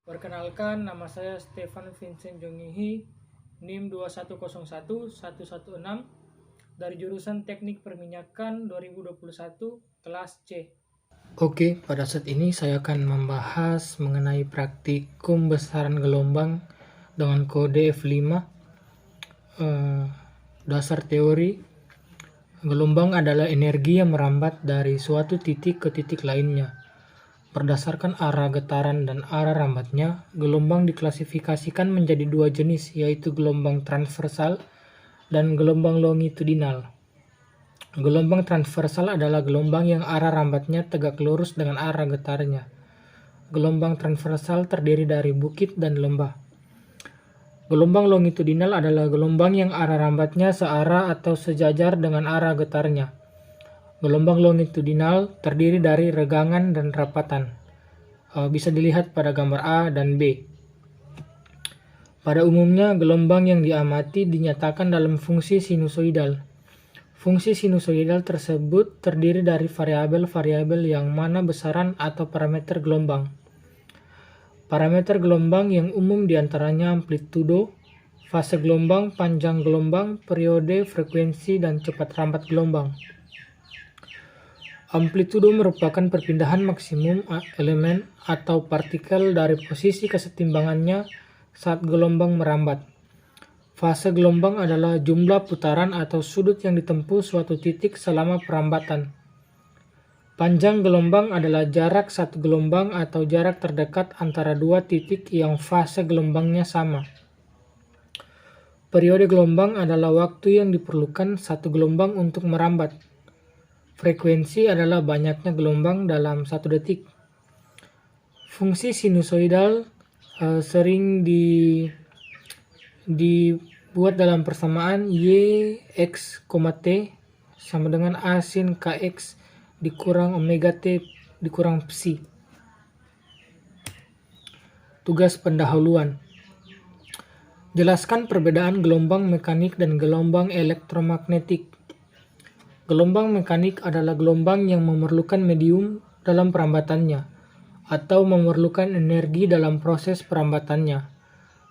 Perkenalkan, nama saya Stefan Vincent Jongihi, NIM 2101116 dari jurusan Teknik Perminyakan 2021 kelas C. Oke, pada saat ini saya akan membahas mengenai praktikum besaran gelombang dengan kode F5. Dasar teori, gelombang adalah energi yang merambat dari suatu titik ke titik lainnya. Berdasarkan arah getaran dan arah rambatnya, gelombang diklasifikasikan menjadi dua jenis, yaitu gelombang transversal dan gelombang longitudinal. Gelombang transversal adalah gelombang yang arah rambatnya tegak lurus dengan arah getarnya. Gelombang transversal terdiri dari bukit dan lembah. Gelombang longitudinal adalah gelombang yang arah rambatnya searah atau sejajar dengan arah getarnya. Gelombang longitudinal terdiri dari regangan dan rapatan. Bisa dilihat pada gambar A dan B. Pada umumnya, gelombang yang diamati dinyatakan dalam fungsi sinusoidal. Fungsi sinusoidal tersebut terdiri dari variabel-variabel yang mana besaran atau parameter gelombang. Parameter gelombang yang umum diantaranya amplitudo, fase gelombang, panjang gelombang, periode, frekuensi, dan cepat rambat gelombang. Amplitudo merupakan perpindahan maksimum elemen atau partikel dari posisi kesetimbangannya saat gelombang merambat. Fase gelombang adalah jumlah putaran atau sudut yang ditempuh suatu titik selama perambatan. Panjang gelombang adalah jarak satu gelombang atau jarak terdekat antara dua titik yang fase gelombangnya sama. Periode gelombang adalah waktu yang diperlukan satu gelombang untuk merambat. Frekuensi adalah banyaknya gelombang dalam satu detik. Fungsi sinusoidal sering dibuat dalam persamaan y x, t sama dengan a sin kx dikurang omega t dikurang psi. Tugas pendahuluan. Jelaskan perbedaan gelombang mekanik dan gelombang elektromagnetik. Gelombang mekanik adalah gelombang yang memerlukan medium dalam perambatannya atau memerlukan energi dalam proses perambatannya.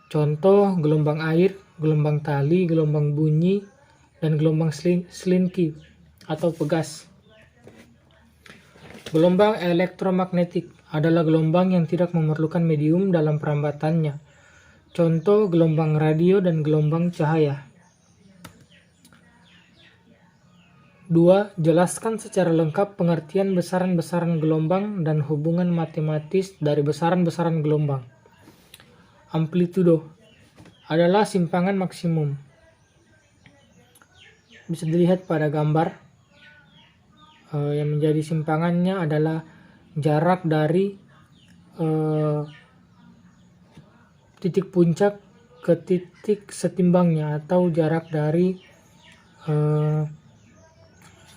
Contoh gelombang air, gelombang tali, gelombang bunyi, dan gelombang slinky atau pegas. Gelombang elektromagnetik adalah gelombang yang tidak memerlukan medium dalam perambatannya. Contoh gelombang radio dan gelombang cahaya. 2. Jelaskan secara lengkap pengertian besaran-besaran gelombang dan hubungan matematis dari besaran-besaran gelombang. Amplitudo adalah simpangan maksimum. Bisa dilihat pada gambar. Yang menjadi simpangannya adalah jarak dari titik puncak ke titik setimbangnya atau jarak dari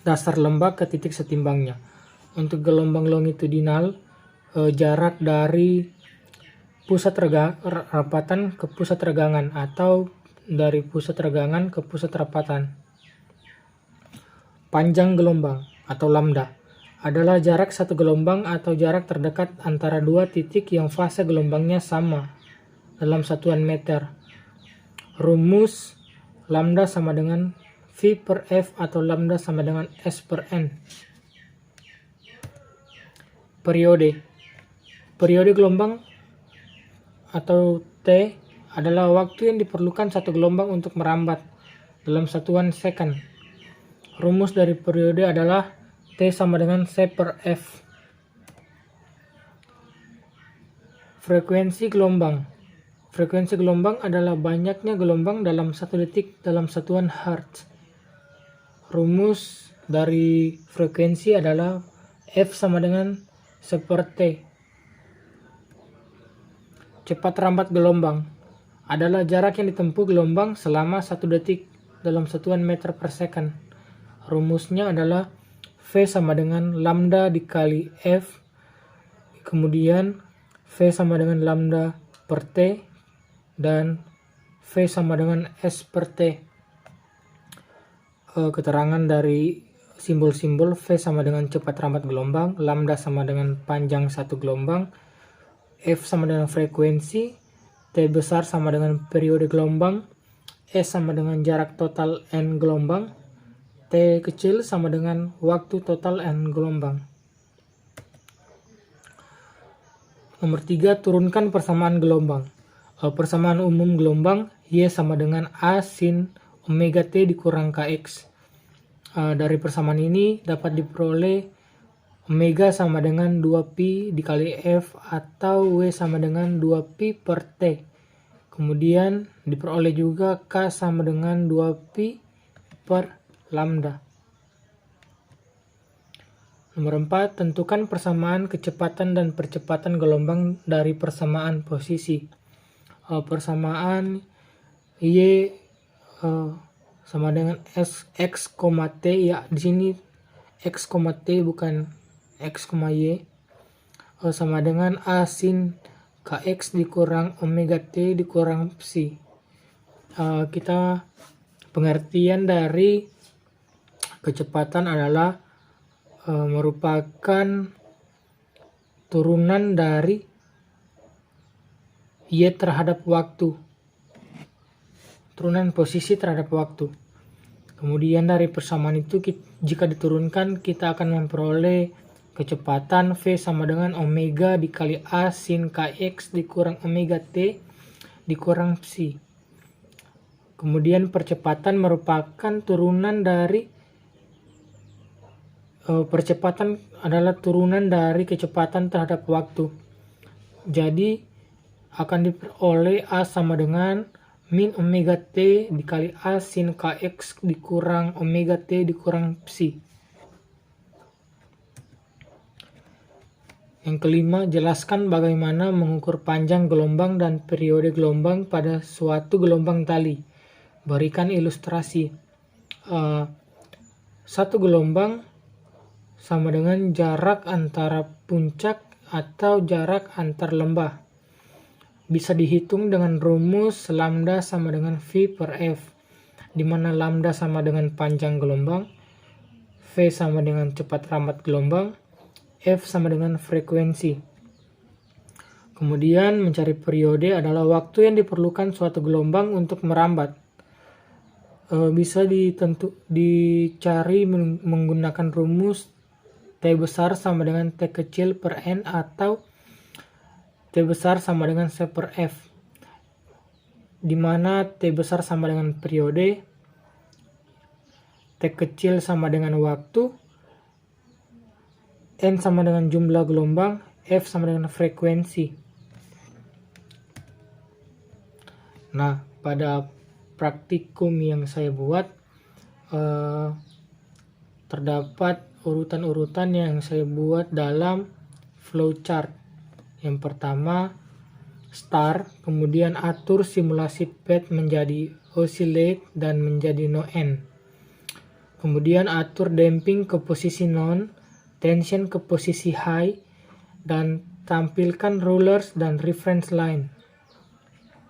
dasar lembah ke titik setimbangnya. Untuk gelombang longitudinal, jarak dari pusat rapatan ke pusat regangan atau dari pusat regangan ke pusat rapatan. Panjang gelombang atau lambda adalah jarak satu gelombang atau jarak terdekat antara dua titik yang fase gelombangnya sama dalam satuan meter. Rumus lambda sama dengan V per F atau lambda sama dengan S per N. Periode. Periode gelombang atau T adalah waktu yang diperlukan satu gelombang untuk merambat dalam satuan second. Rumus dari periode adalah T sama dengan C per F. Frekuensi gelombang. Frekuensi gelombang adalah banyaknya gelombang dalam satu detik dalam satuan hertz. Rumus dari frekuensi adalah F sama dengan C per T. Cepat rambat gelombang adalah jarak yang ditempuh gelombang selama satu detik dalam satuan meter per second. Rumusnya adalah V sama dengan lambda dikali F, kemudian V sama dengan lambda per T, dan V sama dengan S per T. Keterangan dari simbol-simbol: V sama dengan cepat rambat gelombang, lambda sama dengan panjang satu gelombang, F sama dengan frekuensi, T besar sama dengan periode gelombang, S sama dengan jarak total N gelombang, T kecil sama dengan waktu total N gelombang. Nomor 3, turunkan persamaan gelombang. Persamaan umum gelombang Y sama dengan A sin omega T dikurang Kx. Dari persamaan ini dapat diperoleh omega sama dengan 2pi dikali F atau W sama dengan 2pi per T. Kemudian diperoleh juga K sama dengan 2pi per lambda. Nomor 4, tentukan persamaan kecepatan dan percepatan gelombang dari persamaan posisi. Persamaan Y sama dengan X, T, ya di sini X, T bukan X, Y. Sama dengan A sin Kx dikurang omega T dikurang psi. Kita pengertian dari kecepatan adalah merupakan turunan dari Y terhadap waktu, turunan posisi terhadap waktu. Kemudian dari persamaan itu jika diturunkan kita akan memperoleh kecepatan V sama dengan omega dikali A sin Kx dikurang omega T dikurang psi. Kemudian percepatan merupakan turunan dari percepatan adalah turunan dari kecepatan terhadap waktu. Jadi akan diperoleh A sama dengan min omega T dikali A sin Kx dikurang omega T dikurang psi. Yang kelima, jelaskan bagaimana mengukur panjang gelombang dan periode gelombang pada suatu gelombang tali. Berikan ilustrasi. Satu gelombang sama dengan jarak antara puncak atau jarak antar lembah. Bisa dihitung dengan rumus lambda sama dengan V per F, di mana lambda sama dengan panjang gelombang, V sama dengan cepat rambat gelombang, F sama dengan frekuensi. Kemudian mencari periode adalah waktu yang diperlukan suatu gelombang untuk merambat. Bisa dicari menggunakan rumus T besar sama dengan T kecil per N atau T besar sama dengan C per F, di mana T besar sama dengan periode, T kecil sama dengan waktu, N sama dengan jumlah gelombang, F sama dengan frekuensi. Nah, pada praktikum yang saya buat terdapat urutan-urutan yang saya buat dalam flowchart. Yang pertama, start, kemudian atur simulasi pad menjadi oscillate dan menjadi no end. Kemudian atur damping ke posisi non, tension ke posisi high, dan tampilkan rollers dan reference line.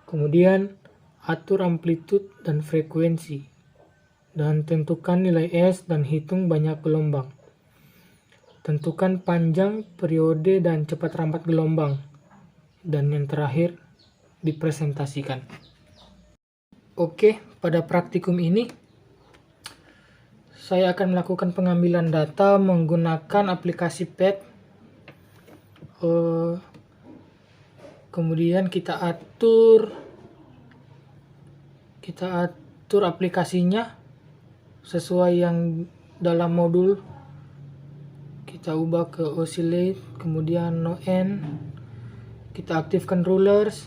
Kemudian atur amplitude dan frekuensi, dan tentukan nilai S dan hitung banyak gelombang. Tentukan panjang, periode, dan cepat rambat gelombang. Dan yang terakhir, dipresentasikan. Oke, pada praktikum ini, saya akan melakukan pengambilan data menggunakan aplikasi PAD. Kemudian kita atur aplikasinya sesuai yang dalam modul. Kita ubah ke oscillate, kemudian no end, kita aktifkan rulers,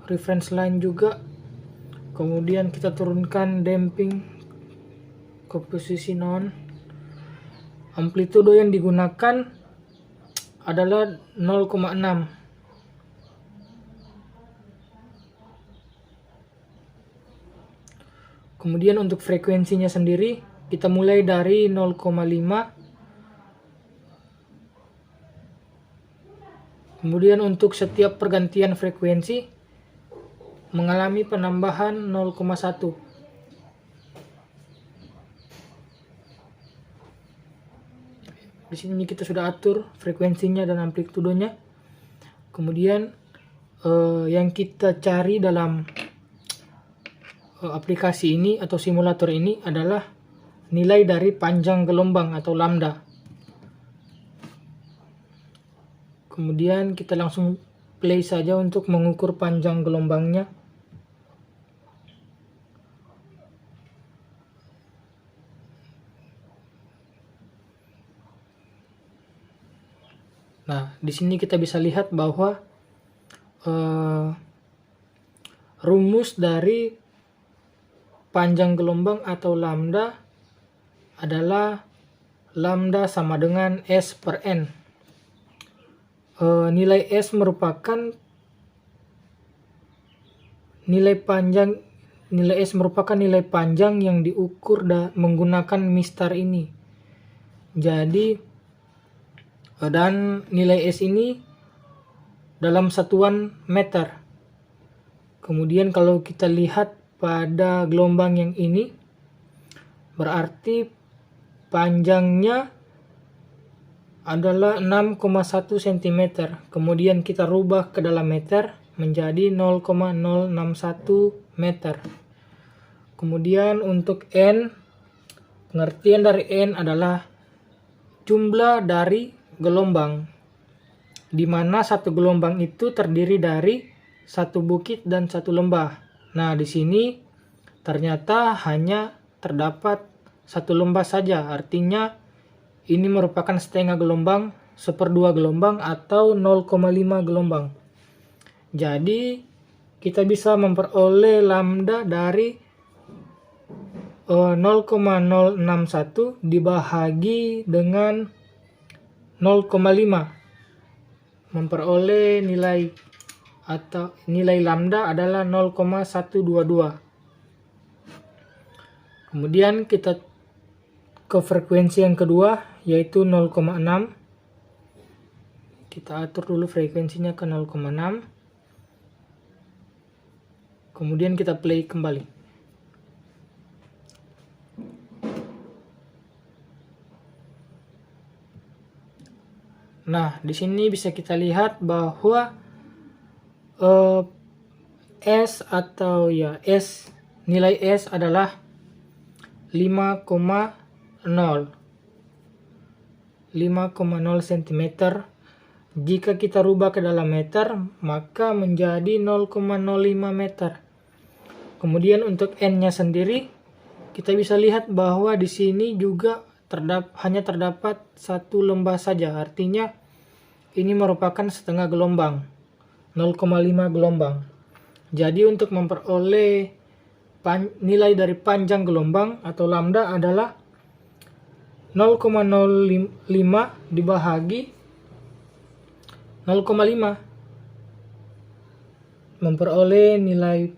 reference line juga, kemudian kita turunkan damping ke posisi non. Amplitudo yang digunakan adalah 0,6. Kemudian untuk frekuensinya sendiri kita mulai dari 0,5. Kemudian untuk setiap pergantian frekuensi mengalami penambahan 0,1. Di sini kita sudah atur frekuensinya dan amplitudonya. Kemudian yang kita cari dalam aplikasi ini atau simulator ini adalah nilai dari panjang gelombang atau lambda. Kemudian kita langsung play saja untuk mengukur panjang gelombangnya. Nah, di sini kita bisa lihat bahwa rumus dari panjang gelombang atau lambda adalah lambda sama dengan S per N. Nilai S merupakan nilai panjang yang diukur menggunakan mistar ini. Jadi dan nilai S ini dalam satuan meter. Kemudian kalau kita lihat pada gelombang yang ini, berarti panjangnya adalah 6,1 cm. Kemudian kita rubah ke dalam meter menjadi 0,061 meter. Kemudian untuk N, pengertian dari N adalah jumlah dari gelombang, di mana satu gelombang itu terdiri dari satu bukit dan satu lembah. Nah, di sini ternyata hanya terdapat satu lembah saja, artinya ini merupakan setengah gelombang, 1/2 gelombang atau 0,5 gelombang. Jadi kita bisa memperoleh lambda dari 0,061 dibahagi dengan 0,5. Memperoleh nilai lambda adalah 0,122. Kemudian kita ke frekuensi yang kedua, yaitu 0,6. Kita atur dulu frekuensinya ke 0,6. Kemudian kita play kembali. Nah, di sini bisa kita lihat bahwa nilai S adalah 5,0 cm. Jika kita rubah ke dalam meter, maka menjadi 0,05 meter. Kemudian untuk N-nya sendiri, kita bisa lihat bahwa di sini juga hanya terdapat satu lembah saja. Artinya ini merupakan setengah gelombang, 0,5 gelombang. Jadi untuk memperoleh nilai dari panjang gelombang atau lambda adalah 0,05 dibahagi 0,5, memperoleh nilai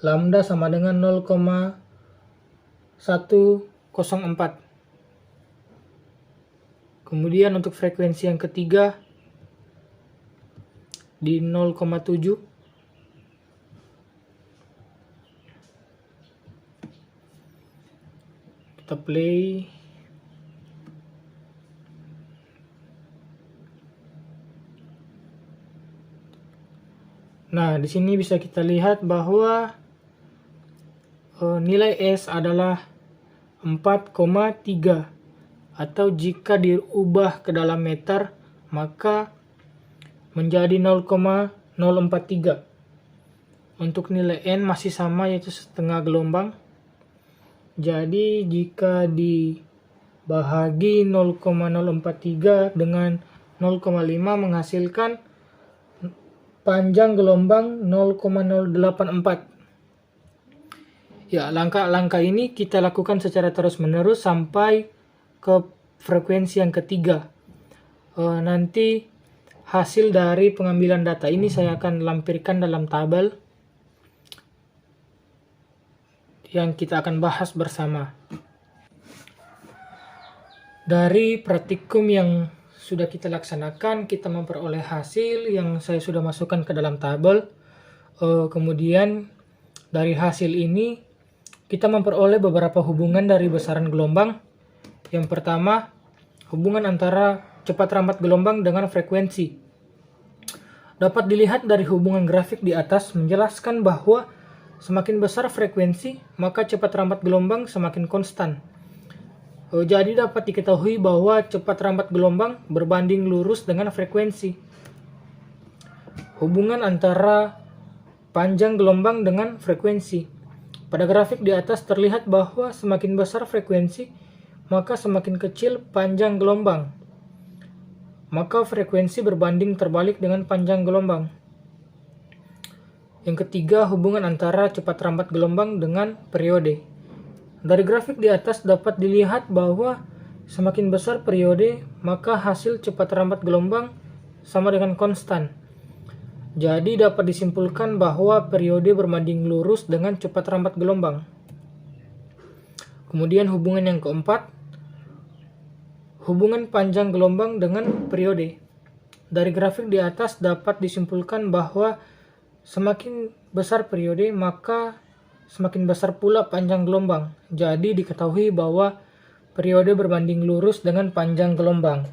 lambda sama dengan 0,104. Kemudian untuk frekuensi yang ketiga di 0,7. Kita play. Nah, di sini bisa kita lihat bahwa nilai S adalah 4,3, atau jika diubah ke dalam meter maka menjadi 0,043. Untuk nilai N masih sama, yaitu setengah gelombang. Jadi jika dibahagi 0,043 dengan 0,5 menghasilkan panjang gelombang 0,084. Ya, langkah-langkah ini kita lakukan secara terus-menerus sampai ke frekuensi yang ketiga. Nanti hasil dari pengambilan data ini saya akan lampirkan dalam tabel yang kita akan bahas bersama. Dari praktikum yang sudah kita laksanakan, kita memperoleh hasil yang saya sudah masukkan ke dalam tabel. Kemudian dari hasil ini kita memperoleh beberapa hubungan dari besaran gelombang. Yang pertama, hubungan antara cepat rambat gelombang dengan frekuensi. Dapat dilihat dari hubungan grafik di atas menjelaskan bahwa semakin besar frekuensi, maka cepat rambat gelombang semakin konstan. Jadi dapat diketahui bahwa cepat rambat gelombang berbanding lurus dengan frekuensi. Hubungan antara panjang gelombang dengan frekuensi. Pada grafik di atas terlihat bahwa semakin besar frekuensi, maka semakin kecil panjang gelombang. Maka frekuensi berbanding terbalik dengan panjang gelombang. Yang ketiga, hubungan antara cepat rambat gelombang dengan periode. Dari grafik di atas dapat dilihat bahwa semakin besar periode, maka hasil cepat rambat gelombang sama dengan konstan. Jadi dapat disimpulkan bahwa periode berbanding lurus dengan cepat rambat gelombang. Kemudian hubungan yang keempat, hubungan panjang gelombang dengan periode. Dari grafik di atas dapat disimpulkan bahwa semakin besar periode, maka semakin besar pula panjang gelombang. Jadi diketahui bahwa periode berbanding lurus dengan panjang gelombang.